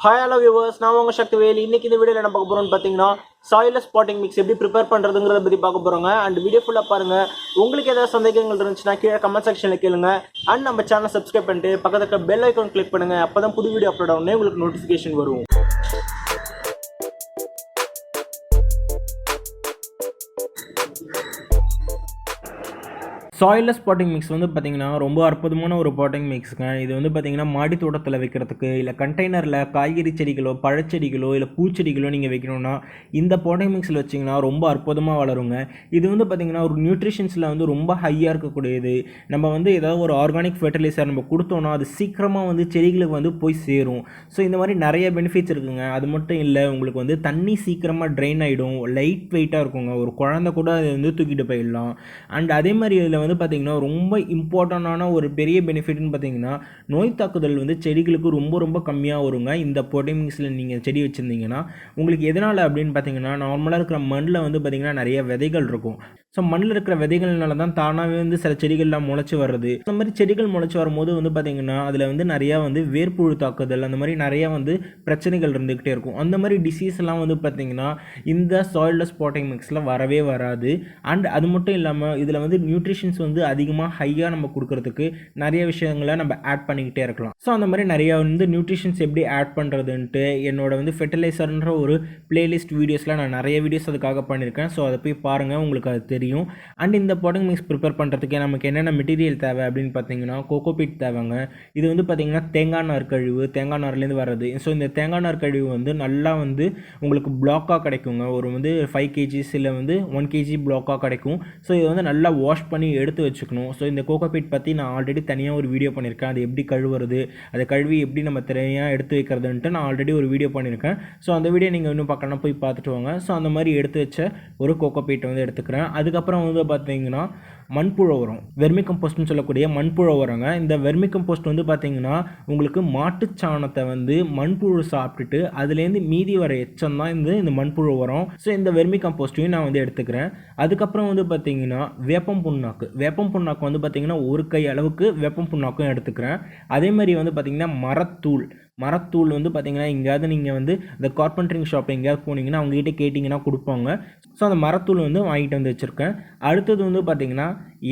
Hi hello viewers, நான் உங்கள் சக்திவேல். இன்றைக்கி இந்த வீடியோவில் என்ன பார்க்க போகிறோம்னு பார்த்தீங்கன்னா சாயிலஸ் பாட்டிங் மிக்ஸ் எப்படி ப்ரிப்பேர் பண்ணுறதுங்கிறத பற்றி பார்க்க போகிறோங்க. அண்ட் வீடியோ ஃபுல்லாக பாருங்கள். உங்களுக்கு ஏதாவது சந்தேகங்கள் இருந்துச்சுன்னா கீழே கமெண்ட் செக்ஷனில் கேளுங்க. அண்ட் நம்ம சேனலை சப்ஸ்கிரைப் பண்ணிட்டு பக்கத்துக்கு பெல் ஐக்கான் கிளிக் பண்ணுங்கள். அப்போ தான் புது வீடியோ அப்லோட் ஆகுனே உங்களுக்கு நோட்டிஃபிகேஷன் வரும். சாயிலஸ் பாட்டிங் மிக்ஸ் வந்து பார்த்திங்கன்னா ரொம்ப அற்புதமான ஒரு பாட்டிங் மிக்ஸுங்க. இது வந்து பார்த்திங்கன்னா மாடி தோட்டத்தில் வைக்கிறதுக்கு, இல்லை கண்டெய்னரில் காய்கறி செடிகளோ பழச்செடிகளோ இல்லை பூச்செடிகளோ நீங்கள் வைக்கணும்னா இந்த பாட்டிங் மிக்ஸில் வச்சிங்கன்னா ரொம்ப அற்புதமாக வளருங்க. இது வந்து பார்த்திங்கன்னா ஒரு நியூட்ரிஷன்ஸில் வந்து ரொம்ப ஹையாக இருக்கக்கூடியது. நம்ம வந்து ஏதாவது ஒரு ஆர்கானிக் ஃபெர்டிலைசர் நம்ம கொடுத்தோன்னா அது சீக்கிரமாக வந்து செடிகளுக்கு வந்து போய் சேரும். ஸோ இந்த மாதிரி நிறைய பெனிஃபிட்ஸ் இருக்குங்க. அது மட்டும் இல்லை, உங்களுக்கு வந்து தண்ணி சீக்கிரமாக ட்ரெயின் ஆகிடும், லைட் வெயிட்டாக இருக்குங்க. ஒரு குழந்தை கூட அதை வந்து தூக்கிட்டு போயிடலாம். அண்ட் அதே மாதிரி இதில் வந்து பார்த்திங்கன்னா ரொம்ப இம்பார்ட்டண்டான ஒரு பெரிய பெனிஃபிட்னு பார்த்திங்கன்னா நோய் தாக்குதல் வந்து செடிகளுக்கு ரொம்ப ரொம்ப கம்மியாக வருங்க. இந்த பாட்டிங் மிக்ஸில் நீங்கள் செடி வச்சுருந்தீங்கன்னா உங்களுக்கு எதனால் அப்படின்னு பார்த்திங்கன்னா, நார்மலாக இருக்கிற மண்ணில் வந்து பார்த்திங்கன்னா நிறைய விதைகள் இருக்கும். ஸோ மண்ணில் இருக்கிற விதைகள்னால தான் தானாகவே வந்து சில செடிகள்லாம் முளைச்சி வர்றது. அந்த மாதிரி செடிகள் முளைச்சி வரும்போது வந்து பார்த்திங்கன்னா அதில் வந்து நிறையா வந்து வேர்ப்புழு தாக்குதல், அந்த மாதிரி நிறையா வந்து பிரச்சனைகள் இருந்துக்கிட்டே இருக்கும். அந்த மாதிரி டிசீஸ் எல்லாம் வந்து பார்த்திங்கன்னா இந்த சாயில்லெஸ் பாட்டிங் மிக்ஸில் வரவே வராது. அண்ட் அது மட்டும் இல்லாமல் இதில் வந்து நியூட்ரிஷன்ஸ் வந்து அதிகமாக ஹையாக நம்ம கொடுக்கறதுக்கு நிறைய விஷயங்களை நம்ம ஆட் பண்ணிக்கிட்டே இருக்கலாம். ஸோ அந்த மாதிரி நிறையா வந்து நியூட்ரிஷன்ஸ் எப்படி ஆட் பண்ணுறதுன்ட்டு என்னோட வந்து ஃபெர்டிலைசர்ன்ற ஒரு பிளேலிஸ்ட் வீடியோஸில் நான் நிறைய வீடியோஸ் அதுக்காக பண்ணியிருக்கேன். ஸோ அதை போய் பாருங்கள், உங்களுக்கு அது தெரியும். அண்ட் இந்த பாட்டிங் மிக்ஸ் ப்ரிப்பேர் பண்ணுறதுக்கு நமக்கு என்னென்ன மெட்டீரியல் தேவை அப்படின்னு பார்த்தீங்கன்னா கோகோபீட் தேவைங்க. இது வந்து பார்த்திங்கன்னா தேங்காய் நார் கழிவு, தேங்காய் நார்லேருந்து வர்றது. ஸோ இந்த தேங்காய் நார் கழிவு வந்து நல்லா வந்து உங்களுக்கு பிளாக்காக கிடைக்குங்க. ஒரு வந்து 5 kgs இல்லை வந்து 1 kg பிளாக்காக கிடைக்கும். ஸோ இதை வந்து நல்லா வாஷ் பண்ணி எடுத்து வச்சுக்கணும். ஸோ இந்த கோகோபீட் பற்றி நான் ஆல்ரெடி தனியாக ஒரு வீடியோ பண்ணியிருக்கேன். அது எப்படி கழுவுறது, அதை கழுவி எப்படி நம்ம தனியாக எடுத்து வைக்கிறதுன்ட்டு நான் ஆல்ரெடி ஒரு வீடியோ பண்ணியிருக்கேன். ஸோ அந்த வீடியோ நீங்கள் இன்னும் பார்க்கணும், போய் பார்த்துட்டு வாங்க. ஸோ அந்த மாதிரி எடுத்து வச்ச ஒரு கோகோபீட்டை வந்து எடுத்துக்கிறேன். அதுக்கப்புறம் வந்து பார்த்தீங்கன்னா மண்புழு உரம், வெர்மி கம்போஸ்ட்னு சொல்லக்கூடிய மண்புழு உரங்க. இந்த வெர்மி கம்போஸ்ட் வந்து பார்த்தீங்கன்னா உங்களுக்கு மாட்டுச்சாணத்தை வந்து மண்புழு சாப்பிட்டுட்டு அதுலேருந்து மீதி வர எச்சம் தான் இந்த மண்புழு உரம். ஸோ இந்த வெர்மி கம்போஸ்ட்டையும் நான் வந்து எடுத்துக்கிறேன். அதுக்கப்புறம் வந்து பார்த்தீங்கன்னா வேப்பம் புண்ணாக்கு வந்து பார்த்தீங்கன்னா ஒரு கை அளவுக்கு வேப்பம் புண்ணாக்கும் எடுத்துக்கிறேன். அதே மாதிரி வந்து பார்த்தீங்கன்னா மரத்தூள் வந்து பார்த்திங்கன்னா எங்கேயாவது நீங்கள் வந்து இந்த கார்பெண்டரிங் ஷாப் எங்கேயாவது போனீங்கன்னா அவங்ககிட்ட கேட்டிங்கன்னா கொடுப்பாங்க. ஸோ அந்த மரத்தூள் வந்து வாங்கிட்டு வந்து வச்சுருக்கேன். அடுத்தது வந்து பார்த்திங்கன்னா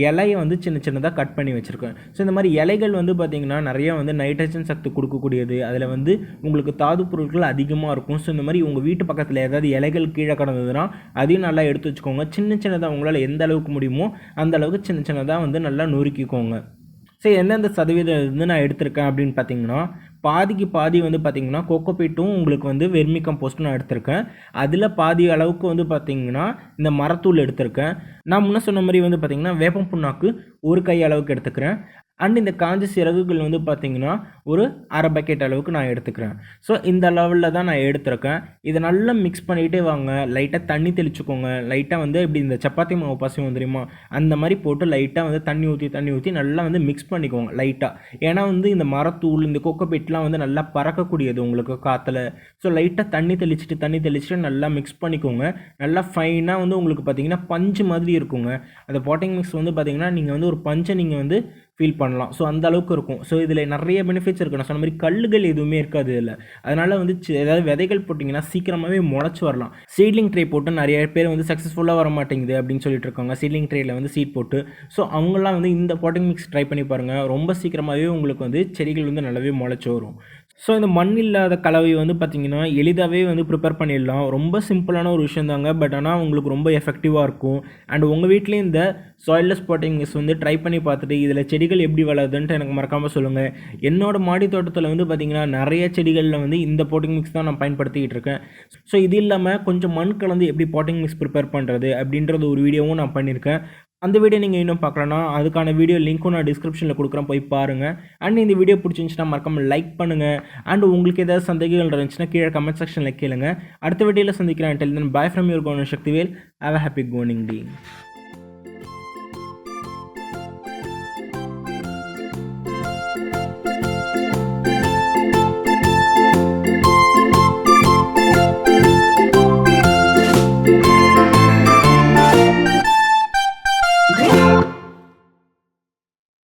இலையை வந்து சின்னதாக கட் பண்ணி வச்சுருக்கேன். ஸோ இந்த மாதிரி இலைகள் வந்து பார்த்திங்கன்னா நிறையா வந்து நைட்ரஜன் சக்தி கொடுக்கக்கூடியது. அதில் வந்து உங்களுக்கு தாது பொருட்கள் அதிகமாக இருக்கும். ஸோ இந்த மாதிரி உங்கள் வீட்டு பக்கத்தில் ஏதாவது இலைகள் கீழே கிடந்ததுன்னா அதையும் நல்லா எடுத்து வச்சுக்கோங்க. சின்னதாக உங்களால் எந்த அளவுக்கு முடியுமோ அந்த அளவுக்கு சின்னதாக வந்து நல்லா நொறுக்கிக்கோங்க. ஸோ எந்தெந்த சதவீதம் வந்து நான் எடுத்திருக்கேன் அப்படின்னு பார்த்தீங்கன்னா பாதிக்கு பாதி வந்து பார்த்திங்கன்னா கோகோபீட்டும் உங்களுக்கு வந்து வெர்மி கம்போஸ்ட்டும் நான் எடுத்திருக்கேன். அதில் பாதி அளவுக்கு வந்து பார்த்திங்கன்னா இந்த மரத்தூள் எடுத்திருக்கேன். நான் முன்ன சொன்ன மாதிரி வந்து பார்த்திங்கன்னா வேப்பம் புண்ணாக்கு ஒரு கை அளவுக்கு எடுத்துக்கிறேன். அண்ட் இந்த காஞ்ச சிறகுகள் வந்து பார்த்திங்கன்னா ஒரு அரை பக்கெட் அளவுக்கு நான் எடுத்துக்கிறேன். ஸோ இந்த லெவலில் தான் நான் எடுத்திருக்கேன். இதை நல்லா மிக்ஸ் பண்ணிகிட்டே வாங்க. லைட்டாக தண்ணி தெளிச்சுக்கோங்க. லைட்டாக வந்து இப்படி இந்த சப்பாத்தி மாவு பசையும் தெரியுமா, அந்த மாதிரி போட்டு லைட்டாக வந்து தண்ணி ஊற்றி நல்லா வந்து மிக்ஸ் பண்ணிக்கோங்க லைட்டாக. ஏன்னா வந்து இந்த மரத்தூள் இந்த கோகோபீட்லாம் வந்து நல்லா பறக்கக்கூடியது உங்களுக்கு காற்றுல. ஸோ லைட்டாக தண்ணி தெளிச்சுட்டு நல்லா மிக்ஸ் பண்ணிக்கோங்க. நல்லா ஃபைனாக வந்து உங்களுக்கு பார்த்திங்கன்னா பஞ்சு மாதிரி இருக்குங்க. அந்த பாட்டிங் மிக்ஸ் வந்து பார்த்திங்கன்னா நீங்கள் வந்து ஒரு பஞ்சை நீங்கள் வந்து ஃபீல் பண்ணலாம். ஸோ அந்த அளவுக்கு இருக்கும். ஸோ இதில் நிறைய பெனிஃபிட்ஸ் இருக்குது. நான் சொன்ன மாதிரி கல்லுகள் எதுவுமே இருக்காது இதில். அதனால் வந்து ஏதாவது விதைகள் போட்டிங்கன்னா சீக்கிரமாகவே முளைச்சி வரலாம். சீட்லிங் ட்ரே போட்டு நிறைய பேர் வந்து சக்ஸஸ்ஃபுல்லாக வர மாட்டேங்குது அப்படின்னு சொல்லிட்டு இருக்காங்க. சீட்லிங் ட்ரேயில் வந்து சீட் போட்டு. ஸோ அவங்களாம் வந்து இந்த பாட்டிங் மிக்ஸ் ட்ரை பண்ணி பாருங்கள். ரொம்ப சீக்கிரமாகவே உங்களுக்கு வந்து செடிகள் வந்து நல்லாவே முளைச்சி வரும். ஸோ இந்த மண் இல்லாத கலவை வந்து பார்த்திங்கன்னா எளிதாகவே வந்து ப்ரிப்பேர் பண்ணிடலாம். ரொம்ப சிம்பிளான ஒரு விஷயம் தாங்க. பட் ஆனால் உங்களுக்கு ரொம்ப எஃபெக்டிவாக இருக்கும். அண்ட் உங்கள் வீட்லேயும் இந்த சாயில்லெஸ் பாட்டிங் மிக்ஸ் வந்து ட்ரை பண்ணி பார்த்துட்டு இதில் செடிகள் எப்படி வளருதுன்ட்டு எனக்கு மறக்காமல் சொல்லுங்கள். என்னோட மாடி தோட்டத்தில் வந்து பார்த்திங்கன்னா நிறைய செடிகளில் வந்து இந்த பாட்டிங் மிக்ஸ் தான் நான் பயன்படுத்திக்கிட்டு இருக்கேன். ஸோ இது இல்லாமல் கொஞ்சம் மண் கலந்து எப்படி பாட்டிங் மிக்ஸ் ப்ரிப்பேர் பண்ணுறது அப்படின்றது ஒரு வீடியோவும் நான் பண்ணியிருக்கேன். அந்த வீடியோ நீங்கள் இன்னும் பார்க்கலன்னா அதுக்கான வீடியோ லிங்க்கும் நான் டிஸ்கிரிப்ஷனில் கொடுக்குறேன், போய் பாருங்கள். அண்ட் இந்த வீடியோ பிடிச்சிருந்துச்சுன்னா மறக்காமல் லைக் பண்ணுங்கள். அண்ட் உங்களுக்கு ஏதாவது சந்தேகங்கள் இருந்துச்சுன்னா கீழே கமெண்ட் செக்ஷனில் கேளுங்க. அடுத்த வீடியோவில் சந்திக்கிறேன். Until then, bye from your Shanti Veil. Have a happy gardening day.